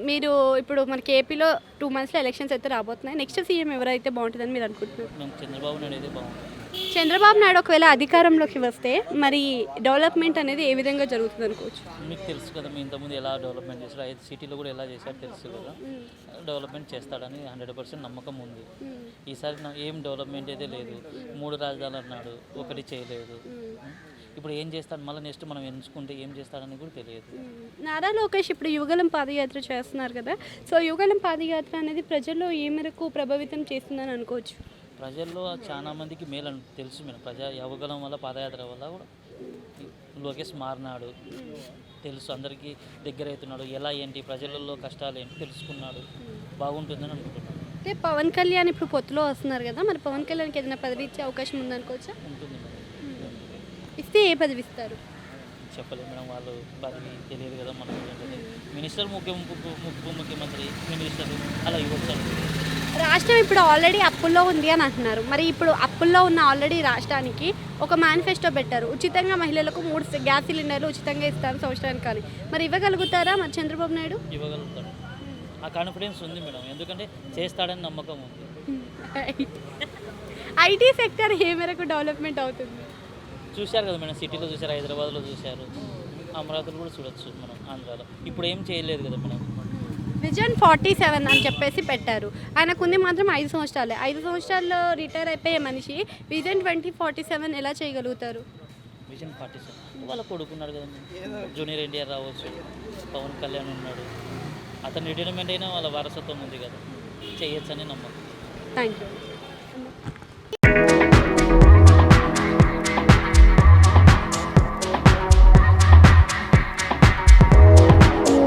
మీరు ఇప్పుడు మనకి ఏపీలో 2 మంత్స్లో ఎలక్షన్స్ అయితే రాబోతున్నాయి. నెక్స్ట్ సీఎం ఎవరైతే బాగుంటుందని మీరు అనుకుంటున్నారు? మనం చంద్రబాబు నాయుడు అయితే బాగుంటుంది. చంద్రబాబు నాయుడు ఒకవేళ అధికారంలోకి వస్తే మరి డెవలప్మెంట్ అనేది ఏ విధంగా జరుగుతుంది అనుకోవచ్చు? మీకు తెలుసు కదా, మీ ఇంతకుముందు ఎలా డెవలప్మెంట్ చేశారు, అయితే సిటీలో కూడా ఎలా చేశారు తెలుసు కదా. డెవలప్మెంట్ చేస్తాడని 100% నమ్మకం ఉంది. ఈసారి ఏం డెవలప్మెంట్ అయితే లేదు. 3 రాజధానులు అన్నాడు, ఒకటి చేయలేదు. ఇప్పుడు ఏం చేస్తాడు, మళ్ళీ నెక్స్ట్ మనం ఎంచుకుంటే ఏం చేస్తాడని కూడా తెలియదు. నారా లోకేష్ ఇప్పుడు యువగలం పాదయాత్ర చేస్తున్నారు కదా, సో యువగలం పాదయాత్ర అనేది ప్రజల్లో ఏ మేరకు ప్రభావితం చేస్తుందని అనుకోవచ్చు? ప్రజల్లో చాలా మందికి మేలు అని తెలుసు. మేము యువగలం వల్ల, పాదయాత్ర వల్ల కూడా లోకేష్ మారినాడు తెలుసు, అందరికీ దగ్గర అవుతున్నాడు. ఎలా ఏంటి, ప్రజలలో కష్టాలు ఏంటి తెలుసుకున్నాడు, బాగుంటుందని అనుకుంటున్నాను. అంటే పవన్ కళ్యాణ్ ఇప్పుడు పొత్తులో వస్తున్నారు కదా, మరి పవన్ కళ్యాణ్కి ఏదైనా పదవి ఇచ్చే అవకాశం ఉందనుకోవచ్చా? ఉంటుంది మేడం. ఇస్తే ఏ పదవి ఇస్తారు? చెప్పలేదు మేడం, వాళ్ళు పదవి తెలియదు కదా మనకు. మినిస్టర్, ముఖ్యమంత్రి, మినిస్టర్ అలా ఇవ్వచ్చు. రాష్ట్రం ఇప్పుడు ఆల్రెడీ అప్పుల్లో ఉంది అని అంటున్నారు. మరి ఇప్పుడు అప్పుల్లో ఉన్న ఆల్రెడీ రాష్ట్రానికి ఒక మేనిఫెస్టో పెట్టారు, ఉచితంగా మహిళలకు 3 గ్యాస్ సిలిండర్లు ఉచితంగా ఇస్తాను సంవత్సరానికి. కానీ మరి ఇవ్వగలుగుతారా మరి చంద్రబాబు నాయుడు? ఇవ్వగలుగుతాడు, ఆ కాన్ఫిడెన్స్ ఉంది మేడం. ఎందుకంటే చేస్తాడని నమ్మకం ఉంది. ఐటీ సెక్టర్ ఏ మేరకు డెవలప్మెంట్ అవుతుంది? చూశారు కదా మేడం, సిటీలో చూశారు, హైదరాబాద్లో చూశారు, అమరావతిలో కూడా చూడొచ్చు మనం, ఆంధ్రాలో. ఇప్పుడు ఏం చేయలేదు కదా మేడం. విజన్ 47 అని చెప్పేసి పెట్టారు. ఆయనకుంది మాత్రం 5 సంవత్సరాలే. 5 సంవత్సరాల్లో రిటైర్ అయిపోయే మనిషి విజన్ 2047 ఎలా చేయగలుగుతారు? విజన్ 47 వాళ్ళ కొడుకున్నాడు కదా, జూనియర్ ఎన్టీఆర్ రావచ్చు, పవన్ కళ్యాణ్ ఉన్నాడు. అతని రిటైర్మెంట్ అయినా వాళ్ళ వారసత్వం ఉంది కదా, చేయొచ్చని నమ్మకం. Thank you.